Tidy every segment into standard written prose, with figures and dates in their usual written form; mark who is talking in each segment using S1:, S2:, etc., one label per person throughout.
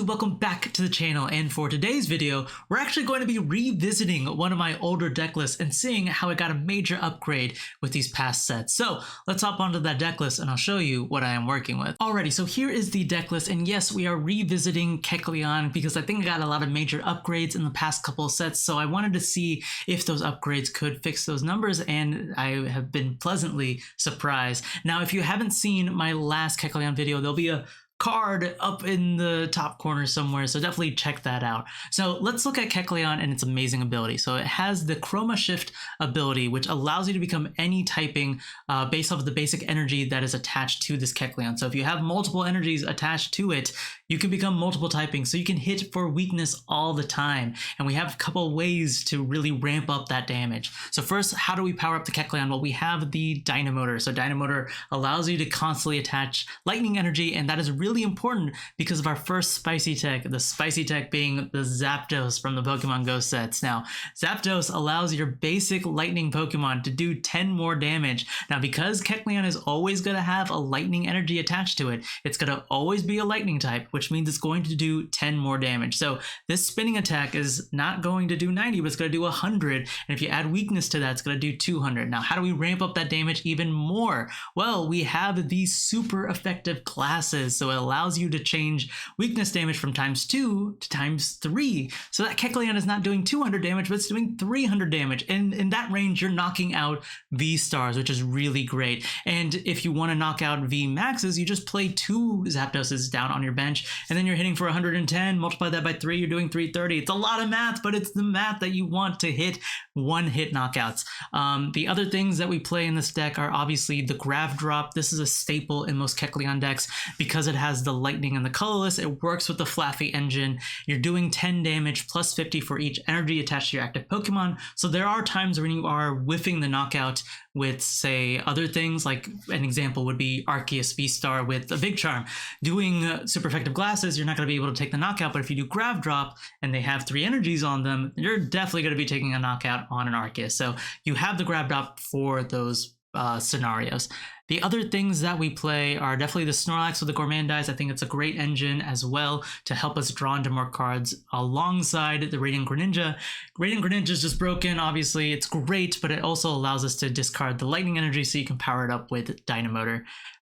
S1: YouTube, welcome back to the channel, and for today's video, we're actually going to be revisiting one of my older deck lists and seeing how it got a major upgrade with these past sets. So let's hop onto that deck list and I'll show you what I am working with. Alrighty, so here is the deck list, and yes, we are revisiting Kecleon because I think it got a lot of major upgrades in the past couple of sets, so I wanted to see if those upgrades could fix those numbers, and I have been pleasantly surprised. Now, if you haven't seen my last Kecleon video, there'll be a card up in the top corner somewhere, so definitely check that out. So let's look at Kecleon and its amazing ability. So it has the Chroma Shift ability, which allows you to become any typing based off of the basic energy that is attached to this Kecleon. So if you have multiple energies attached to it, you can become multiple typing, so you can hit for weakness all the time. And we have a couple ways to really ramp up that damage. So first, how do we power up the Kecleon? Well, we have the Dynamotor. So Dynamotor allows you to constantly attach lightning energy, and that is really important because of our first spicy tech, the spicy tech being the Zapdos from the Pokemon Go sets. Now, Zapdos allows your basic lightning Pokemon to do 10 more damage. Now, because Kecleon is always going to have a lightning energy attached to it, it's going to always be a lightning type, which means it's going to do 10 more damage. So this spinning attack is not going to do 90, but it's going to do 100. And if you add weakness to that, it's going to do 200. Now, how do we ramp up that damage even more? Well, we have these super effective glasses. So it allows you to change weakness damage from ×2 to ×3. So that Kecleon is not doing 200 damage, but it's doing 300 damage. And in that range, you're knocking out VSTARs, which is really great. And if you want to knock out VMAXes, you just play 2 Zapdoses down on your bench, and then you're hitting for 110, multiply that by 3, you're doing 330. It's a lot of math, but it's the math that you want to hit one-hit knockouts. The other things that we play in this deck are obviously the Grav Drop. This is a staple in most Kecleon decks because it has the lightning and the colorless. It works with the Flaaffy engine. You're doing 10 damage plus 50 for each energy attached to your active Pokemon. So there are times when you are whiffing the knockout with, say, other things. Like an example would be Arceus V-Star with a Big Charm. Doing Supereffective Glasses, you're not going to be able to take the knockout, but if you do Grav Drop and they have 3 energies on them, you're definitely going to be taking a knockout on an Arceus. So you have the Grav Drop for those scenarios. The other things that we play are definitely the Snorlax with the Gourmandize. I think it's a great engine as well to help us draw into more cards alongside the Radiant Greninja. Radiant Greninja is just broken, obviously. It's great, but it also allows us to discard the lightning energy so you can power it up with Dynamotor.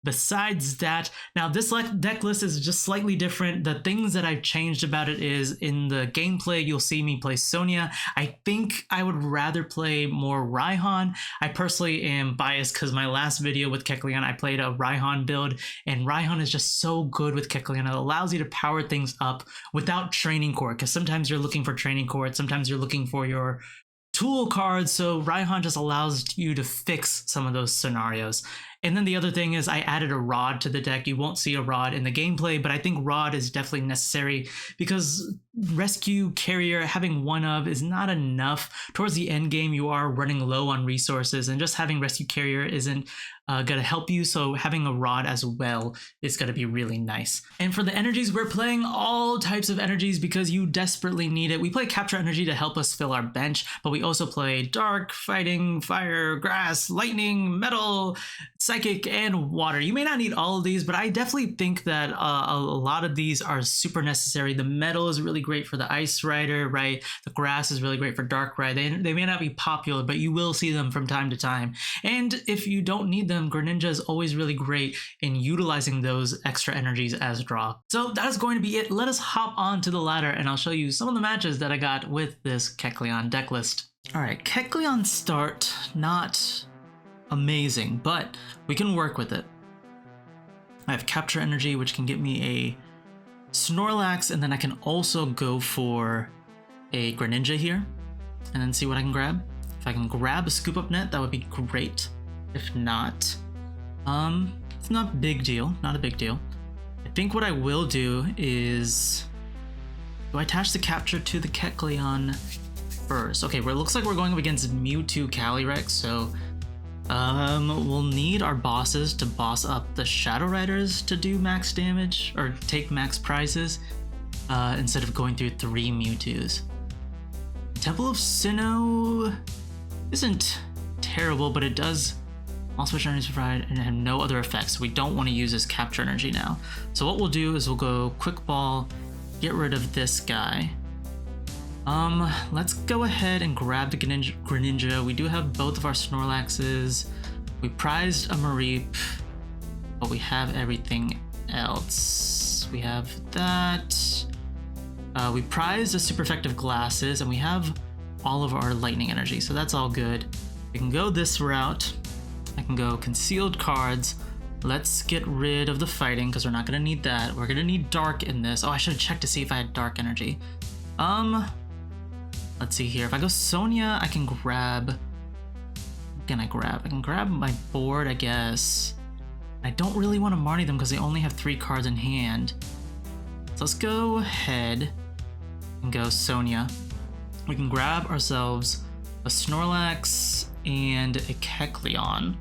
S1: Besides that, now this deck list is just slightly different. The things that I've changed about it is in the gameplay, you'll see me play Sonia. I think I would rather play more Raihan. I personally am biased because my last video with Kecleon, I played a Raihan build, and Raihan is just so good with Kecleon. It allows you to power things up without training core, because sometimes you're looking for training core, sometimes you're looking for your tool cards, so Raihan just allows you to fix some of those scenarios. And then the other thing is I added a Rod to the deck. You won't see a Rod in the gameplay, but I think Rod is definitely necessary because Rescue Carrier, having one of, is not enough. Towards the end game, you are running low on resources, and just having Rescue Carrier isn't going to help you, so having a Rod as well is going to be really nice. And for the energies, we're playing all types of energies because you desperately need it. We play Capture Energy to help us fill our bench, but we also play Dark, Fighting, Fire, Grass, Lightning, Metal, Psychic, and Water. You may not need all of these, but I definitely think that a lot of these are super necessary. The Metal is really great for the Ice Rider, right? The Grass is really great for Dark Ride. They may not be popular, but you will see them from time to time. And if you don't need them, Greninja is always really great in utilizing those extra energies as draw. So that is going to be it. Let us hop on to the ladder and I'll show you some of the matches that I got with this Kecleon deck list. All right, Kecleon start, not amazing, but we can work with it. I have Capture Energy, which can get me a Snorlax, and then I can also go for a Greninja here and then see what I can grab. If I can grab a Scoop Up Net, that would be great. If not, it's not a big deal, not a big deal. I think what I will do is, do I attach the capture to the Kecleon first? Okay, well, it looks like we're going up against Mewtwo Calyrex, so we'll need our bosses to boss up the Shadow Riders to do max damage, or take max prizes, instead of going through 3 Mewtwo's. Temple of Sinnoh isn't terrible, but it does all switch energies provide and have no other effects. We don't want to use this capture energy now. So what we'll do is we'll go Quick Ball get rid of this guy. Let's go ahead and grab the Greninja. We do have both of our Snorlaxes. We prized a Mareep, but we have everything else. We have that. We prized the Supereffective Glasses, and we have all of our lightning energy, so that's all good. We can go this route. I can go concealed cards. Let's get rid of the fighting because we're not gonna need that. We're gonna need dark in this. Oh, I should have checked to see if I had dark energy. Let's see here. If I go Sonia, I can grab. What can I grab? I can grab my board, I guess. I don't really want to Marnie them because they only have 3 cards in hand. So let's go ahead and go Sonia. We can grab ourselves a Snorlax and a Kecleon.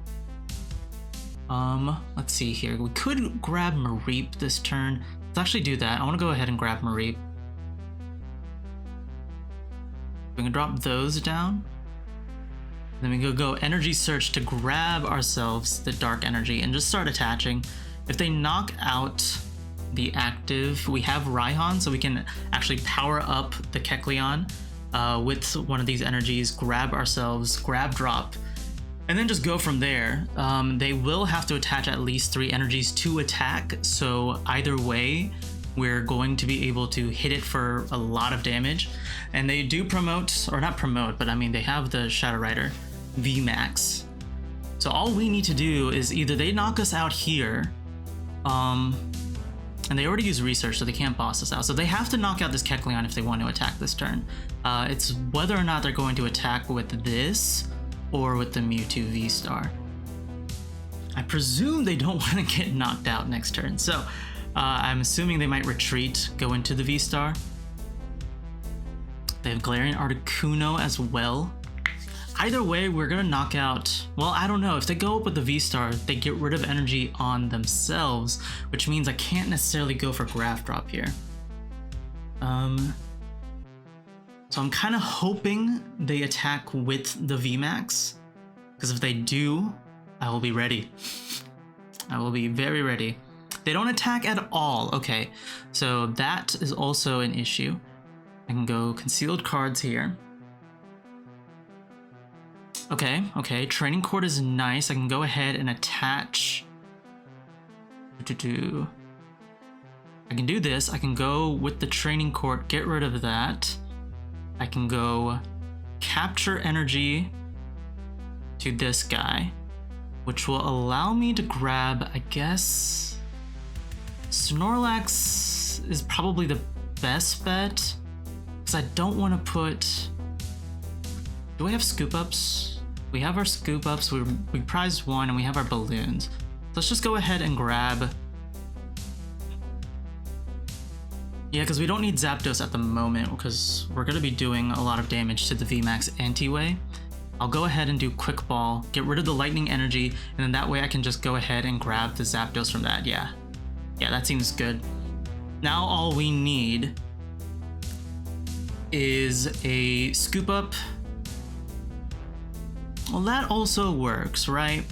S1: Let's see here. We could grab Mareep this turn. Let's actually do that. I want to go ahead and grab Mareep. We can drop those down. Then we can go Energy Search to grab ourselves the Dark Energy and just start attaching. If they knock out the active, we have Raihan, so we can actually power up the Kecleon with one of these energies, grab ourselves, grab drop, and then just go from there. They will have to attach at least 3 energies to attack, so either way, we're going to be able to hit it for a lot of damage. And they do promote, or not promote, but I mean they have the Shadow Rider VMAX. So all we need to do is either they knock us out here, and they already use research, so they can't boss us out. So they have to knock out this Kecleon if they want to attack this turn. It's whether or not they're going to attack with this or with the Mewtwo V-Star. I presume they don't want to get knocked out next turn, so I'm assuming they might retreat, go into the V-Star. They have Galarian Articuno as well. Either way, we're gonna knock out, well, I don't know. If they go up with the V-Star, they get rid of energy on themselves, which means I can't necessarily go for Graph Drop here. So I'm kind of hoping they attack with the VMAX, because if they do, I will be ready. I will be very ready. They don't attack at all. Okay, so that is also an issue. I can go concealed cards here. Okay, training court is nice. I can go ahead and attach. I can do this. I can go with the training court, get rid of that. I can go capture energy to this guy, which will allow me to grab, I guess, Snorlax is probably the best bet, because I don't want to put... Do we have Scoop Ups? We have our Scoop Ups, we prized 1, and we have our balloons. So let's just go ahead and grab... Yeah, because we don't need Zapdos at the moment, because we're going to be doing a lot of damage to the VMAX anyway. I'll go ahead and do Quick Ball, get rid of the Lightning Energy, and then that way I can just go ahead and grab the Zapdos from that. Yeah, that seems good. Now all we need is a Scoop Up. Well, that also works, right?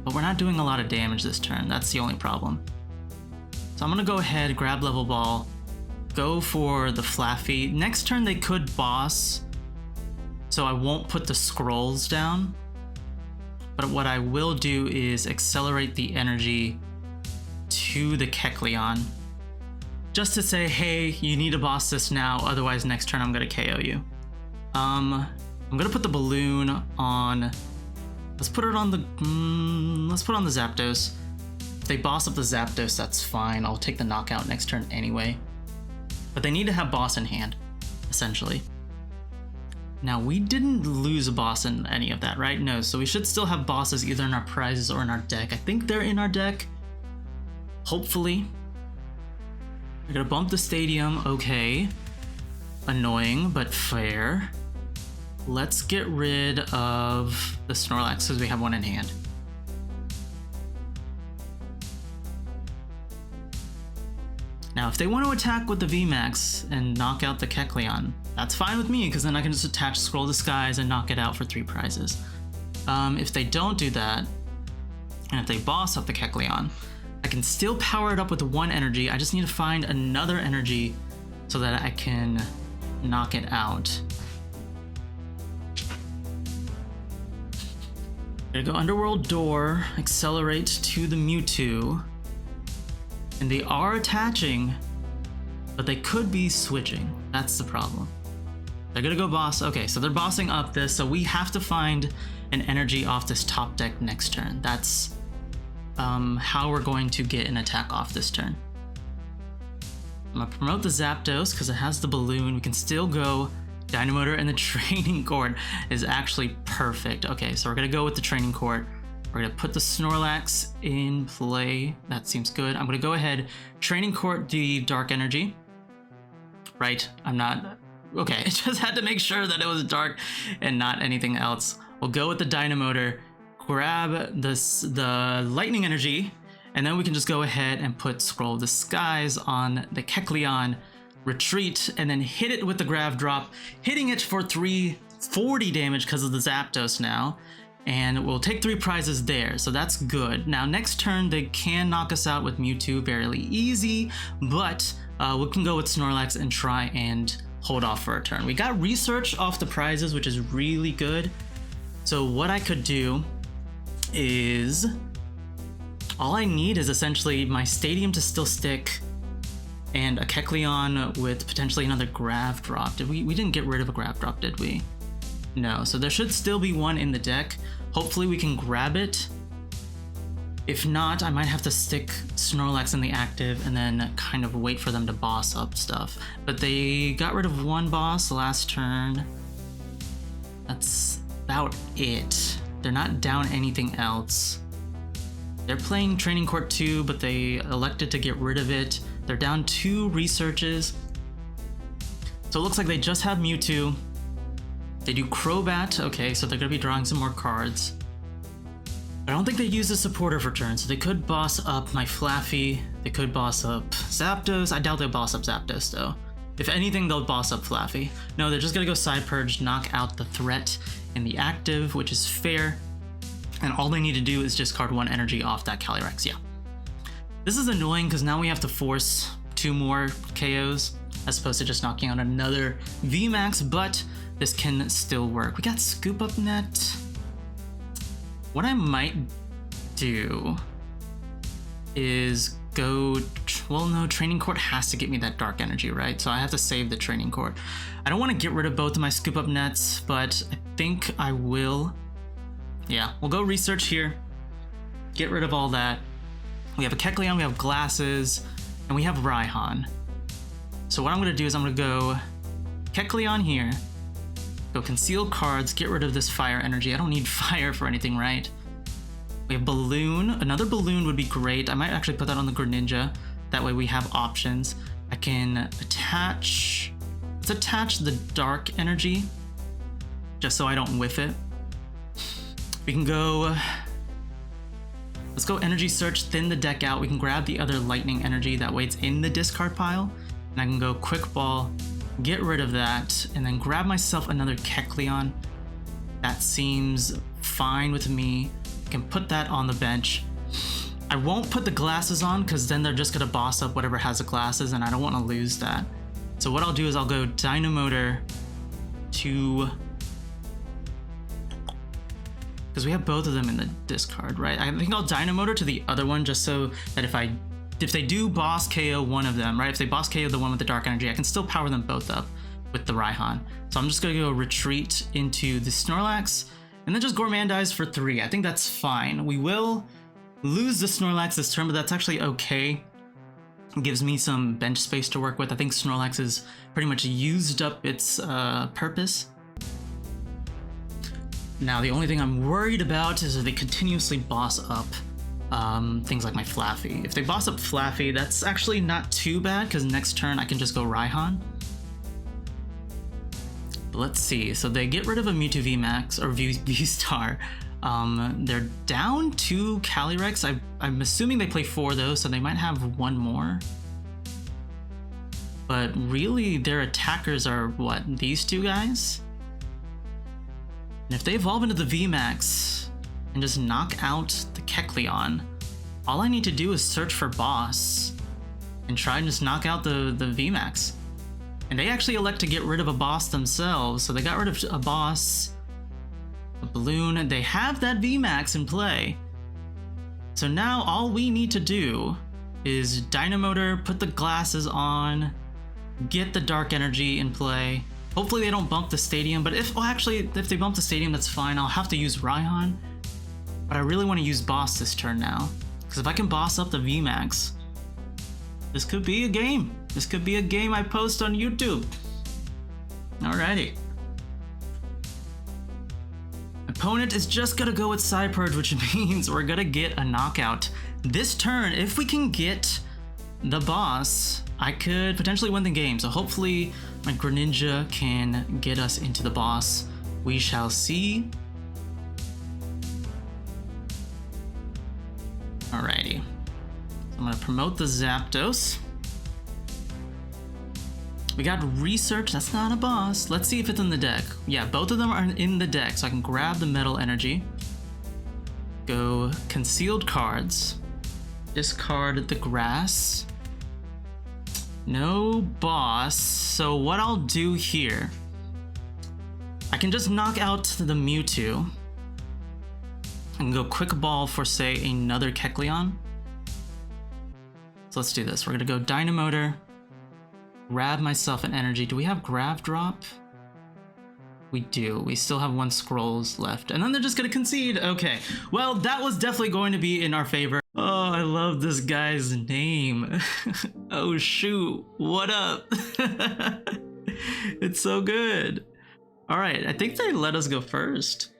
S1: But we're not doing a lot of damage this turn. That's the only problem. So I'm gonna go ahead, grab Level Ball, go for the Flaaffy. Next turn they could boss, so I won't put the scrolls down. But what I will do is accelerate the energy to the Kecleon, just to say, hey, you need to boss this now, otherwise next turn I'm gonna KO you. I'm gonna put the balloon on. Let's put it on the. Let's put on the Zapdos. If they boss up the Zapdos, that's fine. I'll take the knockout next turn anyway. But they need to have boss in hand, essentially. Now we didn't lose a boss in any of that, right? No, so we should still have bosses either in our prizes or in our deck. I think they're in our deck. Hopefully. We're gonna bump the stadium. Okay. Annoying, but fair. Let's get rid of the Snorlax because we have 1 in hand. Now, if they want to attack with the VMAX and knock out the Kecleon, that's fine with me because then I can just attach Scroll Disguise and knock it out for 3 prizes. If they don't do that, and if they boss up the Kecleon, I can still power it up with one energy. I just need to find another energy so that I can knock it out. Gonna go Underworld Door, accelerate to the Mewtwo. And they are attaching, but they could be switching. That's the problem. They're gonna go boss. Okay, so they're bossing up this, so we have to find an energy off this top deck next turn. That's how we're going to get an attack off this turn. I'm gonna promote the Zapdos because it has the balloon. We can still go Dynamotor, and the Training Court is actually perfect. Okay, so we're gonna go with the Training Court. We're gonna put the Snorlax in play. That seems good. I'm gonna go ahead, Training Court the Dark Energy. Right, I'm not, okay, I just had to make sure that it was dark and not anything else. We'll go with the Dynamotor, grab the Lightning Energy, and then we can just go ahead and put Scroll of the Skies on the Kecleon, retreat, and then hit it with the Grav Drop, hitting it for 340 damage because of the Zapdos now. And we'll take 3 prizes there, so that's good. Now next turn they can knock us out with Mewtwo, fairly easy, but we can go with Snorlax and try and hold off for a turn. We got research off the prizes, which is really good. So what I could do is, all I need is essentially my Stadium to still stick and a Kecleon with potentially another Grav Drop. We didn't get rid of a Grav Drop, did we? No, so there should still be one in the deck. Hopefully we can grab it. If not, I might have to stick Snorlax in the active and then kind of wait for them to boss up stuff. But they got rid of one boss last turn. That's about it. They're not down anything else. They're playing Training Court 2, but they elected to get rid of it. They're down 2 researches. So it looks like they just have Mewtwo. They do Crobat, okay, so they're gonna be drawing some more cards. I don't think they use a supporter for turn, so they could boss up my Flaaffy. They could boss up Zapdos. I doubt they'll boss up Zapdos though. If anything, they'll boss up Flaaffy. No, they're just gonna go Side Purge, knock out the threat in the active, which is fair. And all they need to do is just card 1 energy off that Calyrex, yeah. This is annoying because now we have to force 2 more KOs as opposed to just knocking out another VMAX, but this can still work. We got Scoop Up Net. What I might do is go, well no, Training Court has to get me that Dark Energy, right? So I have to save the Training Court. I don't want to get rid of both of my Scoop Up Nets, but I think I will. Yeah, we'll go Research here, get rid of all that. We have a Kecleon, we have Glasses, and we have Raihan. So what I'm gonna do is I'm gonna go Kecleon here, go Conceal Cards, get rid of this Fire Energy. I don't need Fire for anything, right? We have Balloon. Another Balloon would be great. I might actually put that on the Greninja. That way we have options. I can attach, let's attach the Dark Energy, just so I don't whiff it. We can go, let's go Energy Search, thin the deck out. We can grab the other Lightning Energy, that way it's in the discard pile. And I can go Quick Ball, get rid of that, and then grab myself another Kecleon. That seems fine with me. I can put that on the bench. I won't put the Glasses on because then they're just gonna boss up whatever has the Glasses and I don't want to lose that. So what I'll do is I'll go Dynamotor to, because we have both of them in the discard, right? I think I'll Dynamotor to the other one just so that if they do boss KO one of them, right? If they boss KO the one with the Dark Energy, I can still power them both up with the Raihan. So I'm just gonna go retreat into the Snorlax and then just Gourmandize for 3. I think that's fine. We will lose the Snorlax this turn, but that's actually okay. It gives me some bench space to work with. I think Snorlax has pretty much used up its purpose. Now, the only thing I'm worried about is if they continuously boss up things like my Flaaffy. If they boss up Flaaffy, that's actually not too bad because next turn I can just go Raihan. But let's see. So they get rid of a Mewtwo VMAX or V-Star. They're down 2 Calyrex. I'm assuming they play 4 though, so they might have 1 more. But really, their attackers are what? These 2 guys? And if they evolve into the VMAX and just knock out the Kecleon all I need to do is search for boss and try and just knock out the VMAX. And they actually elect to get rid of a boss themselves, so they got rid of a boss, a balloon. They have that VMAX in play. So now all we need to do is Dynamotor, put the glasses on, get the Dark Energy in play. Hopefully they don't bump the stadium, but if they bump the stadium, that's fine. I'll have to use Raihan, but I really want to use boss this turn now, because if I can boss up the VMAX, this could be a game. This could be a game I post on YouTube. Alrighty. Opponent is just gonna go with Psy Purge, which means we're gonna get a knockout. This turn, if we can get the boss, I could potentially win the game. So hopefully my Greninja can get us into the boss. We shall see. Alrighty. I'm gonna promote the Zapdos. We got Research, that's not a boss. Let's see if it's in the deck. Yeah, both of them are in the deck, so I can grab the Metal Energy. Go Concealed Cards. Discard the Grass. No boss, so what I'll do here, I can just knock out the Mewtwo. I can go Quick Ball for, say, another Kecleon. So let's do this. We're gonna go Dynamotor, grab myself an energy. Do we have Grav Drop? We do. We still have 1 Scrolls left. And then they're just gonna concede. Okay. Well, that was definitely going to be in our favor. Oh, I love this guy's name. Oh shoot. What up? It's so good. Alright, I think they let us go first.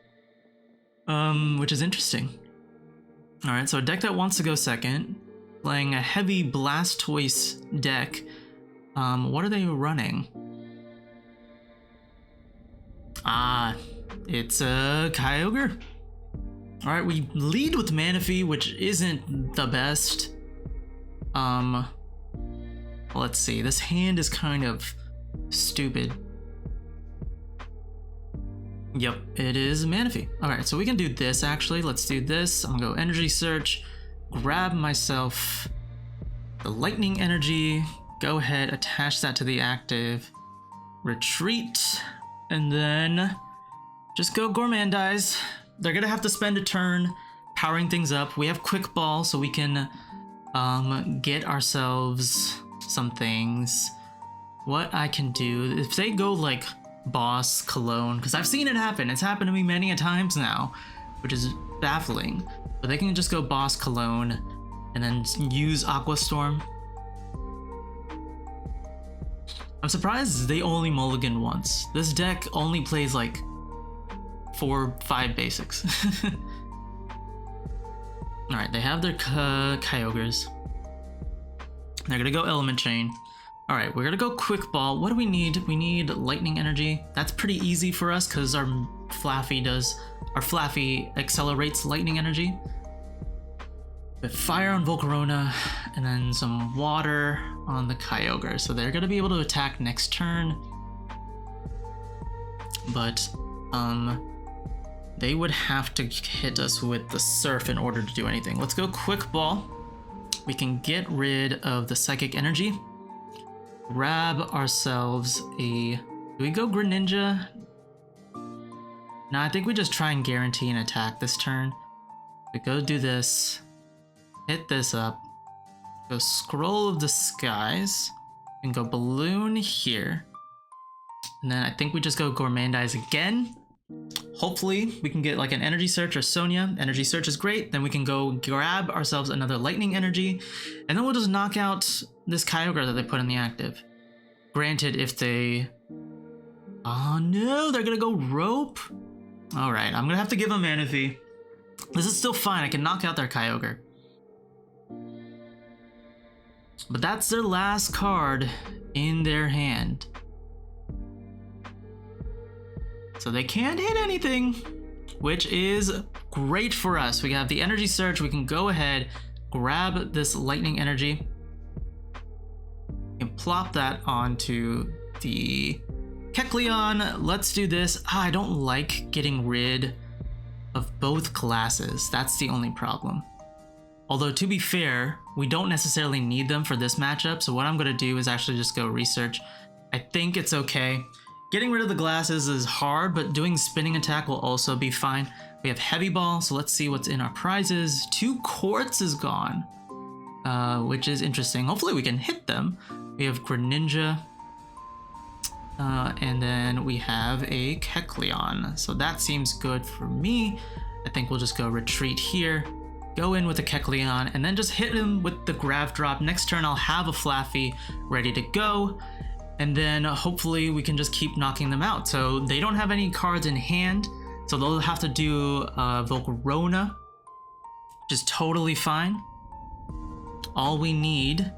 S1: Which is interesting. Alright, so a deck that wants to go second. Playing a heavy Blastoise deck. What are they running? Ah, it's a Kyogre. Alright, we lead with Manaphy, which isn't the best. Let's see, this hand is kind of stupid. Yep, it is Manaphy. Alright, so we can do this actually. Let's do this. I'm gonna go Energy Search, grab myself the Lightning Energy, go ahead, attach that to the active, retreat, and then just go Gourmandize. They're gonna have to spend a turn powering things up. We have Quick Ball, so we can get ourselves some things. What I can do, if they go like Boss Cologne, because I've seen it happen. It's happened to me many a times now, which is baffling. But they can just go Boss Cologne and then use Aqua Storm. I'm surprised they only mulligan once. This deck only plays like 4, 5 basics. Alright, they have their Kyogres. They're gonna go Element Chain. Alright, we're gonna go Quick Ball. What do we need? We need Lightning Energy. That's pretty easy for us because our Flaaffy accelerates Lightning Energy. With Fire on Volcarona, and then some Water on the Kyogre. So they're gonna be able to attack next turn. But, they would have to hit us with the Surf in order to do anything. Let's go Quick Ball. We can get rid of the Psychic Energy. Grab ourselves a... Do we go Greninja? No, I think we just try and guarantee an attack this turn. We go do this. Hit this up. Go Scroll of the Skies. And go Balloon here. And then I think we just go Gourmandize again. Hopefully we can get like an Energy Search or Sonia. Energy Search is great. Then we can go grab ourselves another Lightning Energy. And then we'll just knock out this Kyogre that they put in the active. Granted, if they... Oh no, they're gonna go Rope? Alright, I'm gonna have to give them Manaphy. This is still fine, I can knock out their Kyogre. But that's their last card in their hand. So they can't hit anything, which is great for us. We have the Energy Search, we can go ahead, grab this Lightning Energy, and plop that onto the Kecleon. Let's do this. I don't like getting rid of both classes. That's the only problem. Although to be fair, we don't necessarily need them for this matchup, so what I'm going to do is actually just go research. I think it's okay. Getting rid of the glasses is hard, but doing spinning attack will also be fine. We have heavy ball, so let's see what's in our prizes. 2 quartz is gone, which is interesting. Hopefully we can hit them. We have Greninja, and then we have a Kecleon, so that seems good for me. I think we'll just go retreat here, go in with the Kecleon, and then just hit him with the Grav Drop. Next turn I'll have a Flaaffy ready to go, and then hopefully we can just keep knocking them out. So they don't have any cards in hand, so they'll have to do Volcarona, which is totally fine. All we need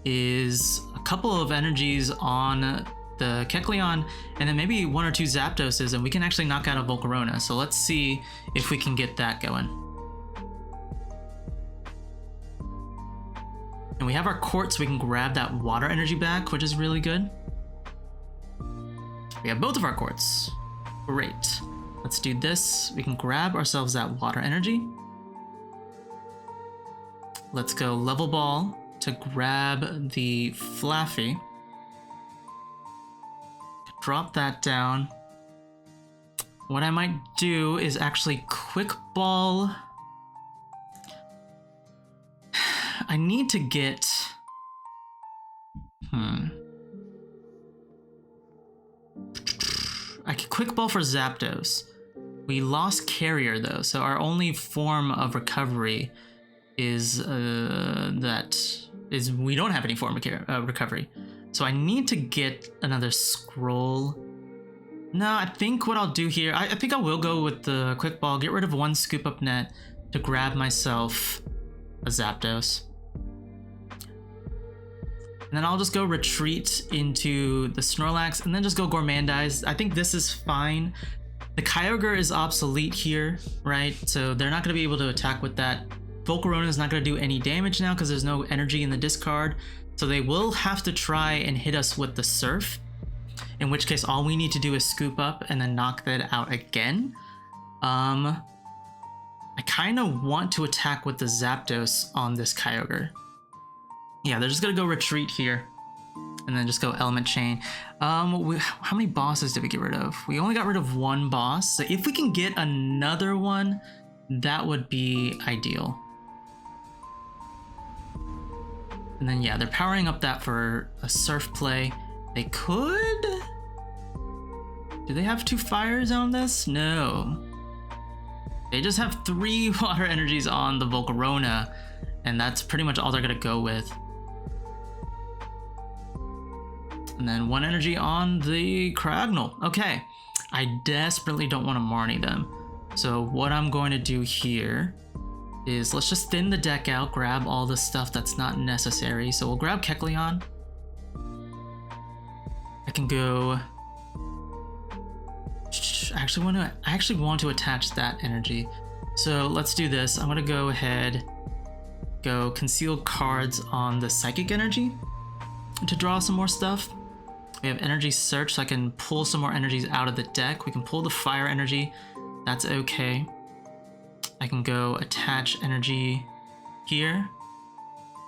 S1: is a couple of energies on the Kecleon, and then maybe 1 or 2 Zapdoses, and we can actually knock out a Volcarona. So let's see if we can get that going. And we have our quartz, so we can grab that water energy back, which is really good. We have both of our quartz. Great. Let's do this. We can grab ourselves that water energy. Let's go level ball to grab the Flaaffy. Drop that down. What I might do is actually quick ball. I need to get... I could quick ball for Zapdos. We lost Carrier though, so our only form of recovery is we don't have any form of recovery. So I need to get another scroll. No, I think what I'll do here, I think I will go with the quick ball, get rid of 1 Scoop Up Net to grab myself a Zapdos. And then I'll just go retreat into the Snorlax and then just go Gourmandize. I think this is fine. The Kyogre is obsolete here, right? So they're not going to be able to attack with that. Volcarona is not going to do any damage now because there's no energy in the discard. So they will have to try and hit us with the Surf, in which case all we need to do is scoop up and then knock that out again. I kind of want to attack with the Zapdos on this Kyogre. Yeah, they're just gonna go retreat here and then just go Element Chain. How many bosses did we get rid of? We only got rid of 1 boss. So if we can get another one, that would be ideal. And then yeah, they're powering up that for a Surf play. They could... Do they have 2 fires on this? No. They just have 3 water energies on the Volcarona, and that's pretty much all they're gonna go with. And then 1 energy on the Cragnole. Okay, I desperately don't want to Marnie them. So what I'm going to do here is let's just thin the deck out, grab all the stuff that's not necessary. So we'll grab Kecleon. I can go... I actually want to attach that energy. So let's do this. I'm gonna go ahead, go conceal cards on the Psychic Energy to draw some more stuff. We have Energy Search, so I can pull some more energies out of the deck. We can pull the Fire Energy. That's okay. I can go attach energy here.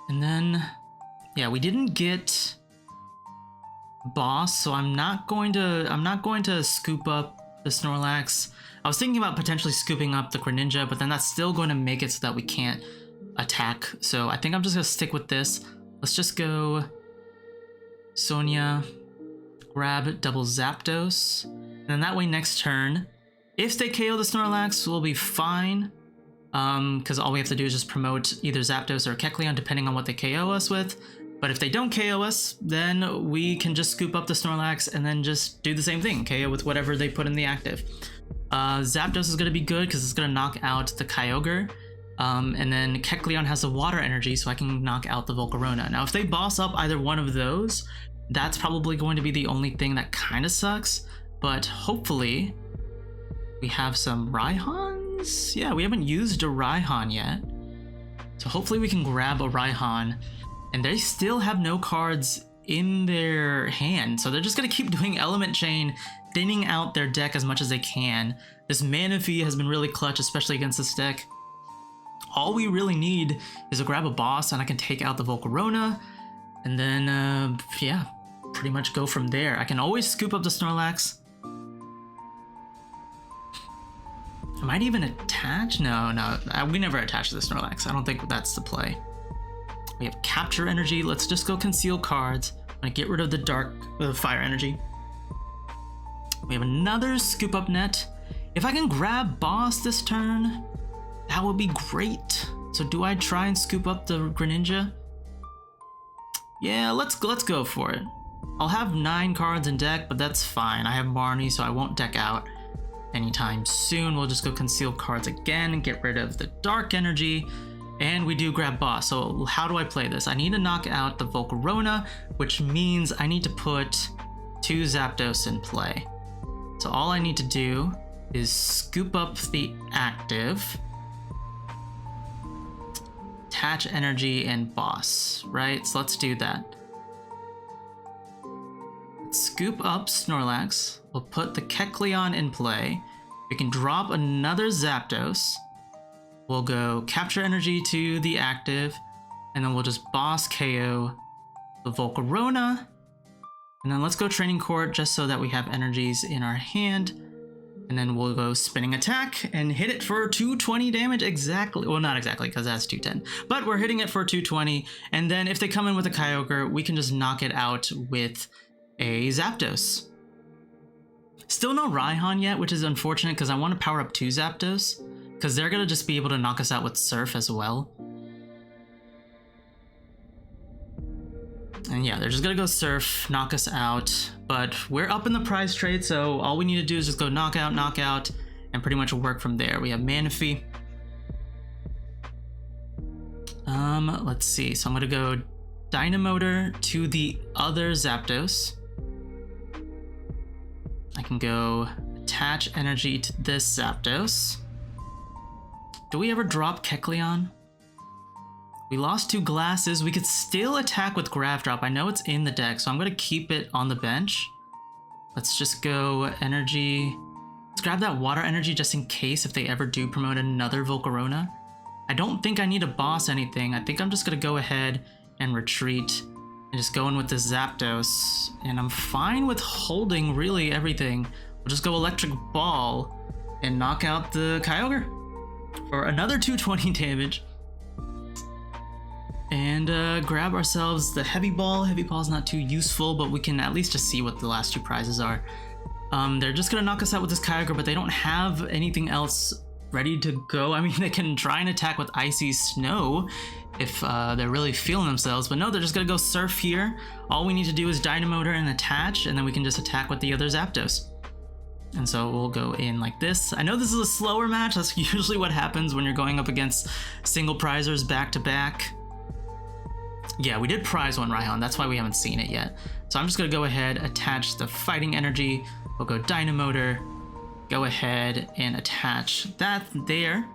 S1: And then, yeah, we didn't get boss, so I'm not going to scoop up the Snorlax. I was thinking about potentially scooping up the Greninja, but then that's still going to make it so that we can't attack. So I think I'm just going to stick with this. Let's just go Sonia, grab double Zapdos, and then that way next turn, if they KO the Snorlax, we'll be fine. Because all we have to do is just promote either Zapdos or Kecleon, depending on what they KO us with. But if they don't KO us, then we can just scoop up the Snorlax and then just do the same thing, KO with whatever they put in the active. Zapdos is going to be good because it's going to knock out the Kyogre. And then Kecleon has the water energy, so I can knock out the Volcarona. Now, if they boss up either one of those, that's probably going to be the only thing that kind of sucks. But hopefully, we have some Rhyhorns? Yeah, we haven't used a Rhyhorn yet. So hopefully we can grab a Rhyhorn. And they still have no cards in their hand. So they're just going to keep doing Element Chain, thinning out their deck as much as they can. This Manaphy has been really clutch, especially against this deck. all we really need is to grab a boss and I can take out the Volcarona. And then, yeah, pretty much go from there. I can always scoop up the Snorlax. I might even attach? No, we never attach to the Snorlax. I don't think that's the play. We have Capture Energy. Let's just go Conceal cards. I'm gonna get rid of the Fire Energy. We have another Scoop Up Net. If I can grab Boss this turn, that would be great. So do I try and scoop up the Greninja? Yeah, let's go for it. I'll have 9 cards in deck, but that's fine. I have Marnie, so I won't deck out anytime soon. We'll just go Conceal cards again and get rid of the Dark Energy. And we do grab Boss. So how do I play this? I need to knock out the Volcarona, which means I need to put 2 Zapdos in play. So all I need to do is scoop up the active, attach energy, and Boss, right? So let's do that. Let's scoop up Snorlax. We'll put the Kecleon in play. We can drop another Zapdos. We'll go Capture Energy to the active, and then we'll just Boss KO the Volcarona. And then let's go Training Court just so that we have energies in our hand. And then we'll go Spinning Attack and hit it for 220 damage exactly. Well, not exactly because that's 210, but we're hitting it for 220. And then if they come in with a Kyogre, we can just knock it out with a Zapdos. Still no Raihan yet, which is unfortunate because I want to power up 2 Zapdos because they're going to just be able to knock us out with Surf as well. And yeah, they're just gonna go Surf, knock us out, but we're up in the prize trade, so all we need to do is just go knockout, and pretty much work from there. We have Manaphy. Let's see, so I'm gonna go Dynamotor to the other Zapdos. I can go attach energy to this Zapdos. Do we ever drop Kecleon? We lost 2 glasses. We could still attack with Grav Drop. I know it's in the deck, so I'm going to keep it on the bench. Let's just go energy. Let's grab that water energy just in case if they ever do promote another Volcarona. I don't think I need to boss anything. I think I'm just going to go ahead and retreat and just go in with the Zapdos. And I'm fine with holding really everything. We'll just go Electric Ball and knock out the Kyogre for another 220 damage. And grab ourselves the Heavy Ball. Heavy Ball's not too useful, but we can at least just see what the last 2 prizes are. They're just gonna knock us out with this Kyogre, but they don't have anything else ready to go. I mean, they can try and attack with Icy Snow if they're really feeling themselves, but no, they're just gonna go Surf here. All we need to do is Dynamotor and attach, and then we can just attack with the other Zapdos. And so we'll go in like this. I know this is a slower match. That's usually what happens when you're going up against single prizers back to back. Yeah, we did prize 1 Raihan, that's why we haven't seen it yet. So I'm just gonna go ahead, attach the Fighting Energy, we'll go Dynamotor, go ahead and attach that there.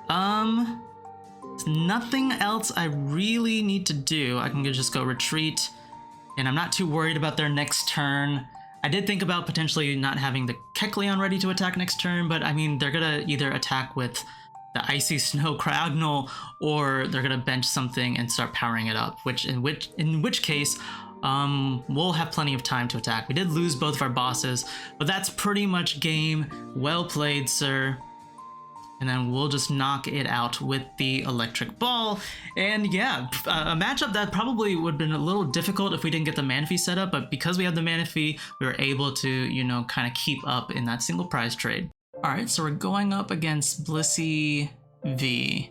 S1: There's nothing else I really need to do. I can just go retreat, and I'm not too worried about their next turn. I did think about potentially not having the Kecleon ready to attack next turn, but I mean, they're gonna either attack with the Icy Snow Cryogonal, or they're gonna bench something and start powering it up, in which case we'll have plenty of time to attack. We did lose both of our bosses, but that's pretty much game. Well played, sir. And then we'll just knock it out with the Electric Ball. And yeah, a matchup that probably would have been a little difficult if we didn't get the Manaphy set up, but because we have the Manaphy, we were able to, you know, kind of keep up in that single prize trade. All right, so we're going up against Blissey V.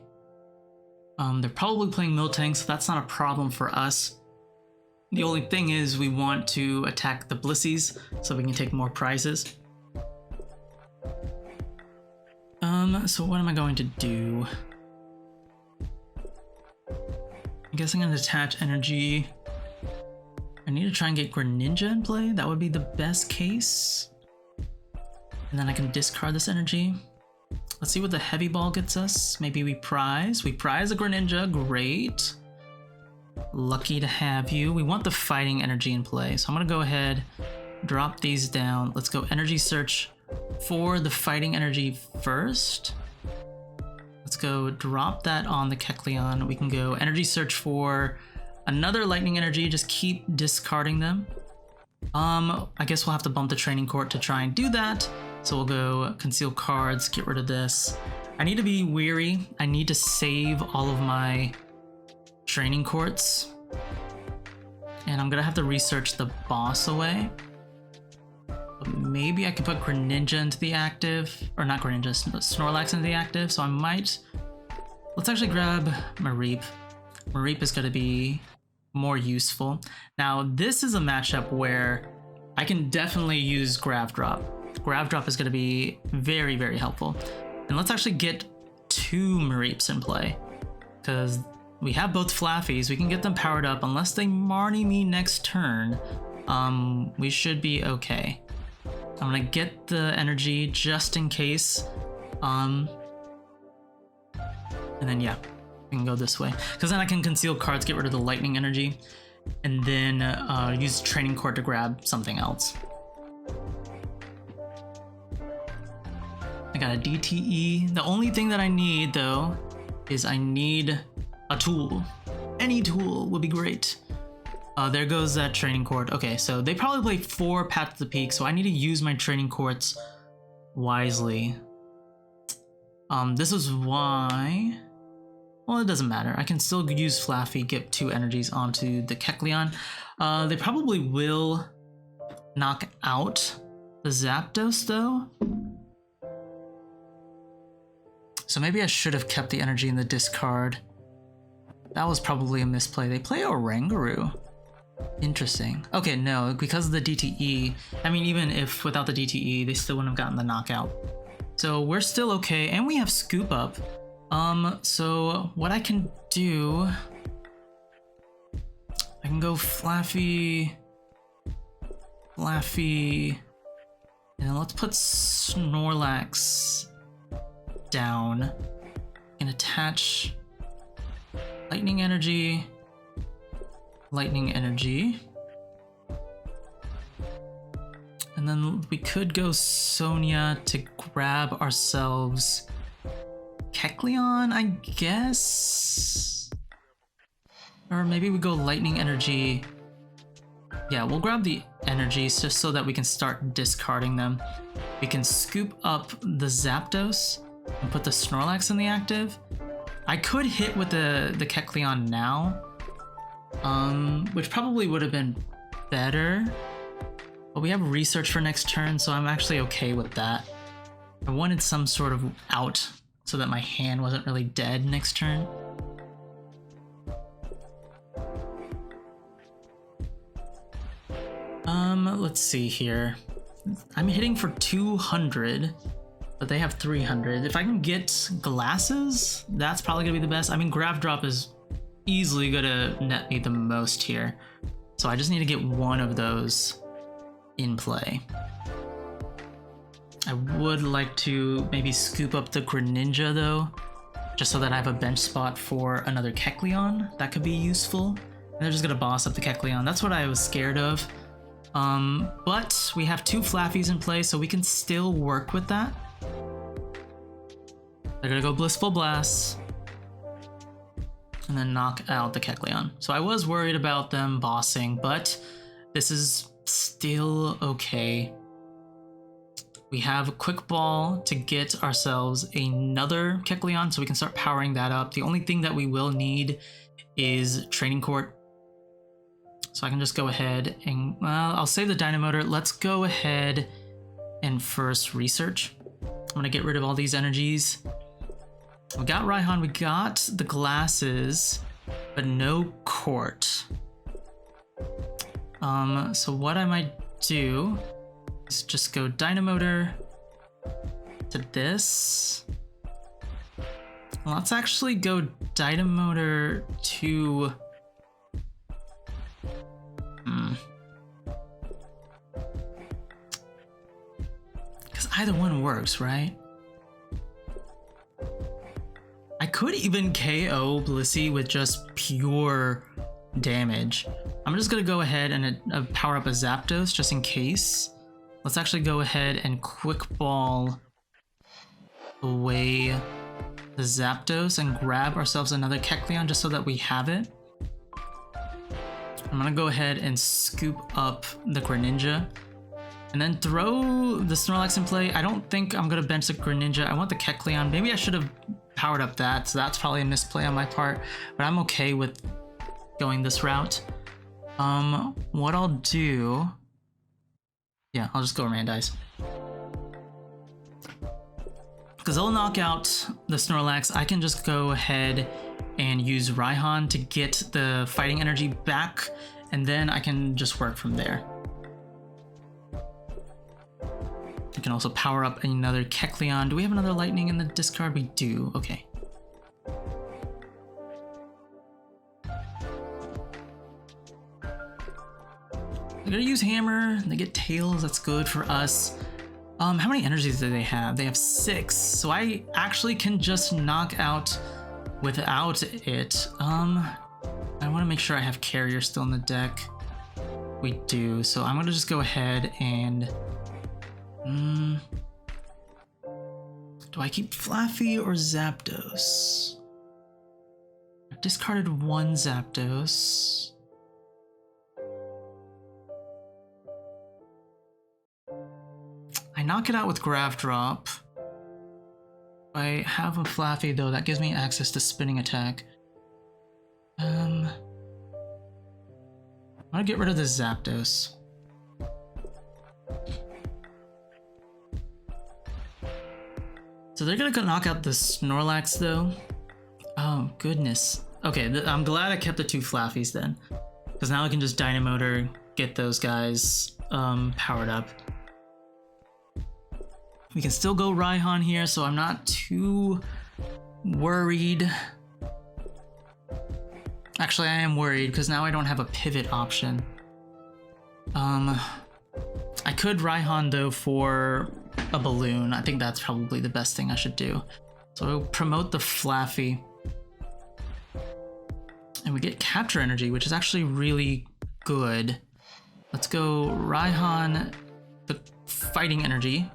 S1: They're probably playing Miltank, so that's not a problem for us. The only thing is we want to attack the Blisseys so we can take more prizes. So what am I going to do? I guess I'm going to attach energy. I need to try and get Greninja in play. That would be the best case. And then I can discard this energy. Let's see what the Heavy Ball gets us. Maybe we prize. We prize a Greninja. Great. Lucky to have you. We want the Fighting Energy in play. So I'm going to go ahead, drop these down. Let's go Energy Search for the Fighting Energy first. Let's go drop that on the Kecleon. We can go Energy Search for another Lightning Energy, just keep discarding them. I guess we'll have to bump the Training Court to try and do that. So we'll go Conceal Cards, get rid of this. I need to be wary. I need to save all of my Training Courts. And I'm gonna have to research the boss away. But maybe I can put Greninja into the active, or not Greninja, Snorlax into the active. So I might, let's actually grab Mareep. Mareep is gonna be more useful. Now this is a matchup where I can definitely use Grav Drop. Grav Drop is gonna be very, very helpful. And let's actually get 2 Mareeps in play, because we have both Flaaffys. We can get them powered up. Unless they Marnie me next turn, we should be okay. I'm gonna get the energy just in case. And then yeah, we can go this way, because then I can conceal cards, get rid of the lightning energy, and then use Training Court to grab something else. I got a DTE. The only thing that I need though is I need a tool. Any tool would be great. There goes that Training Court. Okay, so they probably play 4 Path to the Peak, so I need to use my Training Courts wisely. This is why, well, it doesn't matter. I can still use Flaaffy, get 2 energies onto the Kecleon. They probably will knock out the Zapdos though. So maybe I should have kept the energy in the discard. That was probably a misplay. They play Oranguru. Interesting. Okay, no, because of the DTE, I mean, even if without the DTE, they still wouldn't have gotten the knockout. So we're still okay, and we have Scoop Up. So what I can do, I can go Flaaffy, and then let's put Snorlax down and attach Lightning Energy, and then we could go Sonia to grab ourselves Kecleon, I guess, or maybe we go Lightning Energy. Yeah, we'll grab the energies just so that we can start discarding them. We can scoop up the Zapdos and put the Snorlax in the active. I could hit with the Kecleon now, which probably would have been better, but we have research for next turn, so I'm actually okay with that. I wanted some sort of out so that my hand wasn't really dead next turn. Let's see here. I'm hitting for 200, but they have 300. If I can get glasses, that's probably gonna be the best. I mean, Grav Drop is easily gonna net me the most here, so I just need to get one of those in play. I would like to maybe scoop up the Greninja though, just so that I have a bench spot for another Kecleon. That could be useful. And they're just gonna boss up the Kecleon. That's what I was scared of. But we have 2 Flaaffys in play, so we can still work with that. They're gonna go Blissful Blast and then knock out the Kecleon. So I was worried about them bossing, but this is still okay. We have a Quick Ball to get ourselves another Kecleon, so we can start powering that up. The only thing that we will need is Training Court. So I can just go ahead and, well, I'll save the Dynamotor. Let's go ahead and first research. I'm gonna get rid of all these energies. We got Raihan, we got the glasses, but no court. So what I might do is just go Dynamotor to this. Let's actually go Dynamotor to... Because either one works, right? I could even KO Blissey with just pure damage. I'm just gonna go ahead and power up a Zapdos just in case. Let's actually go ahead and Quick Ball away the Zapdos and grab ourselves another Kecleon just so that we have it. I'm gonna go ahead and scoop up the Greninja and then throw the Snorlax in play. I don't think I'm gonna bench the Greninja. I want the Kecleon. Maybe I should have powered up that, so that's probably a misplay on my part, but I'm okay with going this route. What I'll do, yeah, I'll just go Randize. Because I'll knock out the Snorlax, I can just go ahead and use Raihan to get the fighting energy back, and then I can just work from there. I can also power up another Kecleon. Do we have another lightning in the discard? We do, okay. They're gonna use Hammer, they get Tails, that's good for us. How many energies do they have? They have 6, so I actually can just knock out without it. I want to make sure I have Carrier still in the deck. We do, so I'm gonna just go ahead and do I keep Flaaffy or Zapdos? I've discarded one Zapdos. I knock it out with Grav Drop. I have a Flaaffy though, that gives me access to Spinning Attack. I'm gonna get rid of the Zapdos. So they're gonna knock out the Snorlax though. Oh goodness. Okay, I'm glad I kept the 2 Flaaffys then, because now I can just Dynamotor, get those guys powered up. We can still go Raihan here, so I'm not too worried. Actually, I am worried because now I don't have a pivot option. I could Raihan though for a balloon. I think that's probably the best thing I should do. So we'll promote the Flaaffy. And we get Capture Energy, which is actually really good. Let's go Raihan, the Fighting Energy,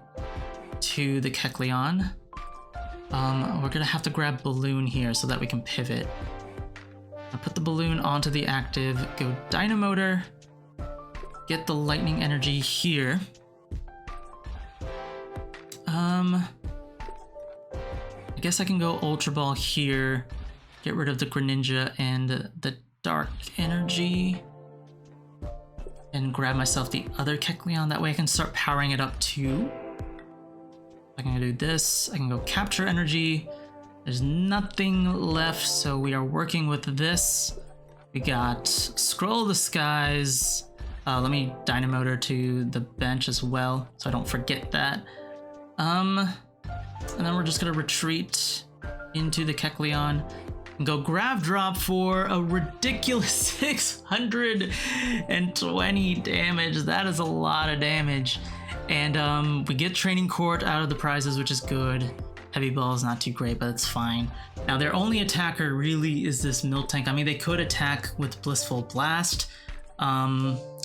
S1: to the Kecleon. We're gonna have to grab Balloon here so that we can pivot. I'll put the Balloon onto the active, go Dynamotor, get the Lightning Energy here. I guess I can go Ultra Ball here, get rid of the Greninja and the Dark Energy, and grab myself the other Kecleon. That way I can start powering it up too. I can do this, I can go Capture Energy. There's nothing left, so we are working with this. We got Scroll of the Skies. Let me Dynamotor to the bench as well, so I don't forget that. And then we're just gonna retreat into the Kecleon and go Grav Drop for a ridiculous 620 damage. That is a lot of damage. And we get Training Court out of the prizes, which is good. Heavy Ball is not too great, but it's fine. Now their only attacker really is this Miltank. I mean, they could attack with Blissful Blast,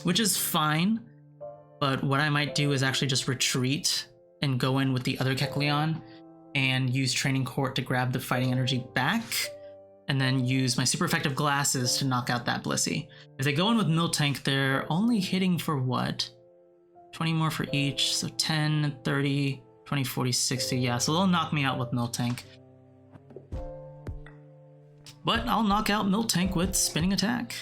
S1: which is fine. But what I might do is actually just retreat and go in with the other Kecleon and use Training Court to grab the fighting energy back, and then use my super effective glasses to knock out that Blissey. If they go in with Miltank, they're only hitting for what? 20 more for each, so 10, 30, 20, 40, 60, yeah, so they'll knock me out with Miltank. But I'll knock out Miltank with Spinning Attack.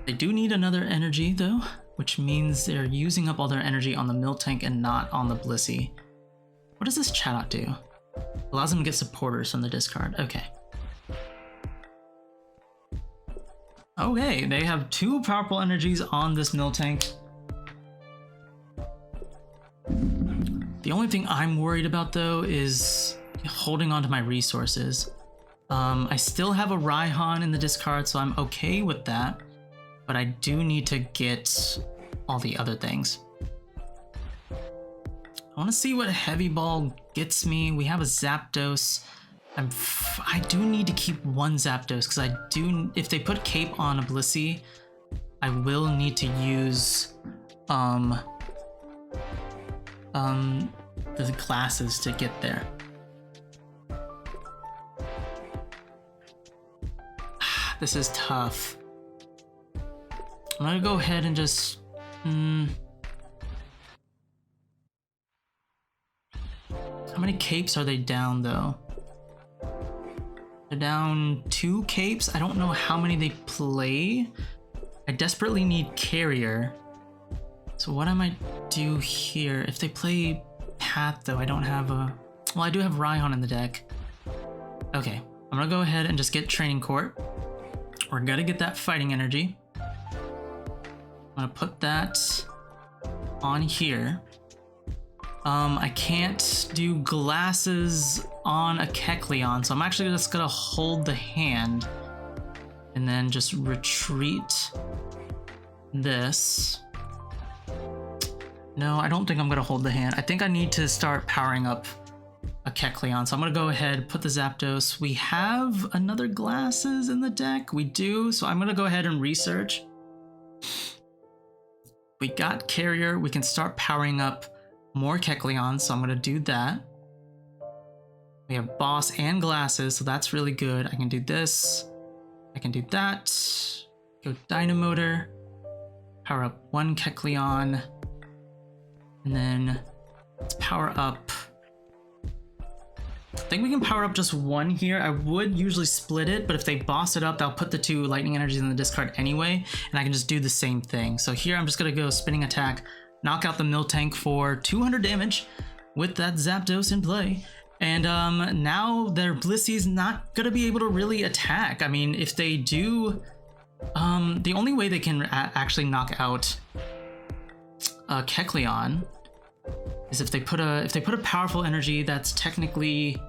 S1: They do need another energy though, which means they're using up all their energy on the Miltank and not on the Blissey. What does this Chatot do? Allows them to get supporters from the discard, okay. Okay, they have 2 powerful energies on this Miltank. The only thing I'm worried about though is holding on to my resources. I still have a Raihan in the discard, so I'm okay with that, but I do need to get all the other things. I want to see what Heavy Ball gets me. We have a Zapdos. I do need to keep one Zapdos because if they put Cape on a Blissey, I will need to use the glasses to get there. This is tough. I'm gonna go ahead and just... How many capes are they down, though? They're down 2 capes. I don't know how many they play. I desperately need carrier. So what I might do here, if they play Path, though, I don't have a... Well, I do have Raihan in the deck. Okay, I'm gonna go ahead and just get Training Court. We're gonna get that Fighting Energy. I'm gonna put that on here. I can't do Glasses on a Kecleon, so I'm actually just gonna hold the hand and then just retreat this. No, I don't think I'm gonna hold the hand. I think I need to start powering up a Kecleon, so I'm gonna go ahead, put the Zapdos. We have another Glasses in the deck. We do, so I'm gonna go ahead and research. We got Carrier. We can start powering up more Kecleon, so I'm gonna do that. We have Boss and Glasses, so that's really good. I can do this. I can do that. Go Dynamotor. Power up 1 Kecleon. And then let's power up. I think we can power up just 1 here. I would usually split it, but if they boss it up, they'll put the 2 lightning energies in the discard anyway, and I can just do the same thing. So here I'm just gonna go spinning attack, knock out the Miltank for 200 damage with that Zapdos in play. And now their Blissey's not gonna be able to really attack. I mean, if they do, the only way they can actually knock out Kecleon is if they put a powerful energy that's technically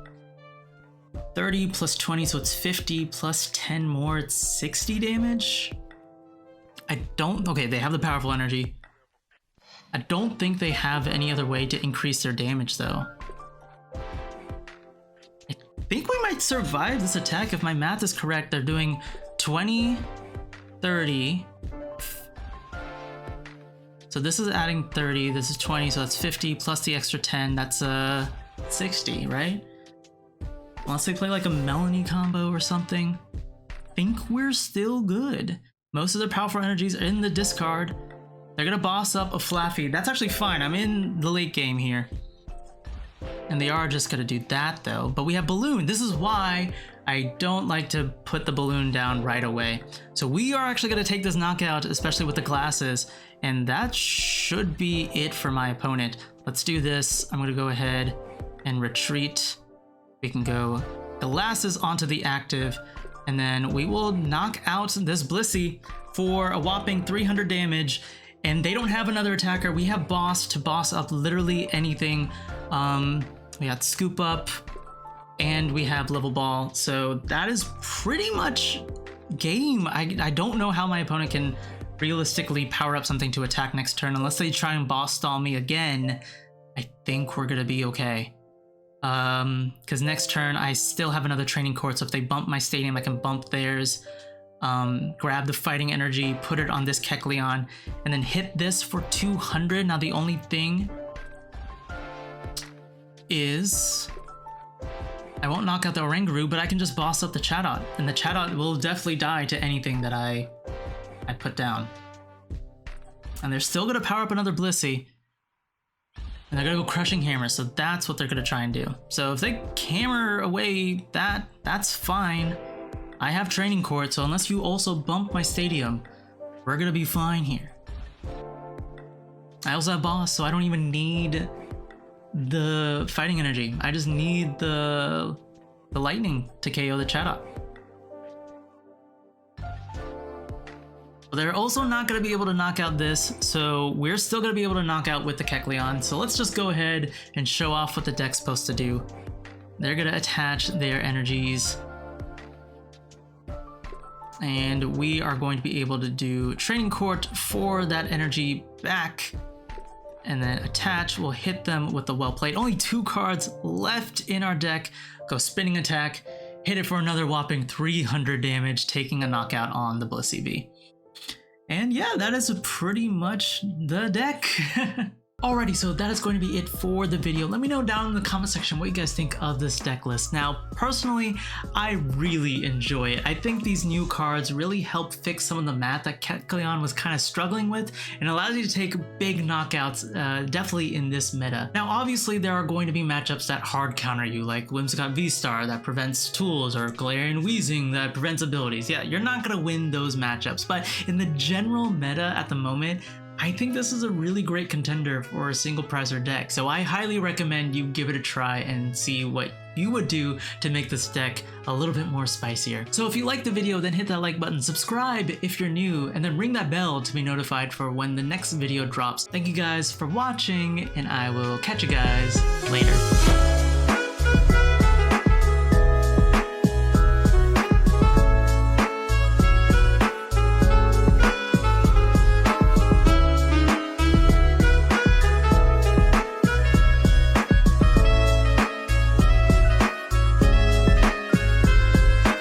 S1: 30 plus 20, so it's 50 plus 10 more, it's 60 damage. Okay, they have the powerful energy. I don't think they have any other way to increase their damage though. I think we might survive this attack if my math is correct. They're doing 20, 30. So this is adding 30, this is 20, so that's 50 plus the extra 10, that's 60, right? Unless they play like a Melanie combo or something. I think we're still good. Most of their powerful energies are in the discard. They're gonna boss up a Flaaffy. That's actually fine, I'm in the late game here. And they are just gonna do that though. But we have Balloon, this is why I don't like to put the Balloon down right away. So we are actually gonna take this knockout, especially with the Glasses, and that should be it for my opponent. Let's do this. I'm gonna go ahead and retreat. We can go Glasses onto the active, and then we will knock out this Blissey for a whopping 300 damage. And they don't have another attacker. We have Boss to boss up literally anything. We got Scoop Up, and we have Level Ball. So that is pretty much game. I don't know how my opponent can realistically power up something to attack next turn unless they try and boss stall me again. I think we're gonna be okay. Because next turn I still have another Training Court, so if they bump my stadium, I can bump theirs. Grab the Fighting Energy, put it on this Kecleon, and then hit this for 200. Now the only thing is I won't knock out the Oranguru, but I can just boss up the Chatot, and the Chatot will definitely die to anything that I put down. And they're still gonna power up another Blissey, and they're gonna go Crushing Hammer, so that's what they're gonna try and do. So if they hammer away that's fine. I have Training Court, so unless you also bump my stadium, we're gonna be fine here. I also have Boss, so I don't even need the Fighting Energy. I just need the Lightning to KO the Chatot. They're also not gonna be able to knock out this, so we're still gonna be able to knock out with the Kecleon. So let's just go ahead and show off what the deck's supposed to do. They're gonna attach their energies, and we are going to be able to do Training Court for that energy back, and then attach. We'll hit them with the Well Played. Only 2 cards left in our deck. Go Spinning Attack, hit it for another whopping 300 damage, taking a knockout on the Blissey V. And yeah, that is pretty much the deck. Alrighty, so that is going to be it for the video. Let me know down in the comment section what you guys think of this deck list. Now, personally, I really enjoy it. I think these new cards really help fix some of the math that Kecleon was kind of struggling with and allows you to take big knockouts definitely in this meta. Now, obviously, there are going to be matchups that hard counter you, like Whimsicott V-Star that prevents tools or Galarian Weezing that prevents abilities. Yeah, you're not going to win those matchups, but in the general meta at the moment, I think this is a really great contender for a single prizer deck, so I highly recommend you give it a try and see what you would do to make this deck a little bit more spicier. So if you liked the video, then hit that like button, subscribe if you're new, and then ring that bell to be notified for when the next video drops. Thank you guys for watching, and I will catch you guys later.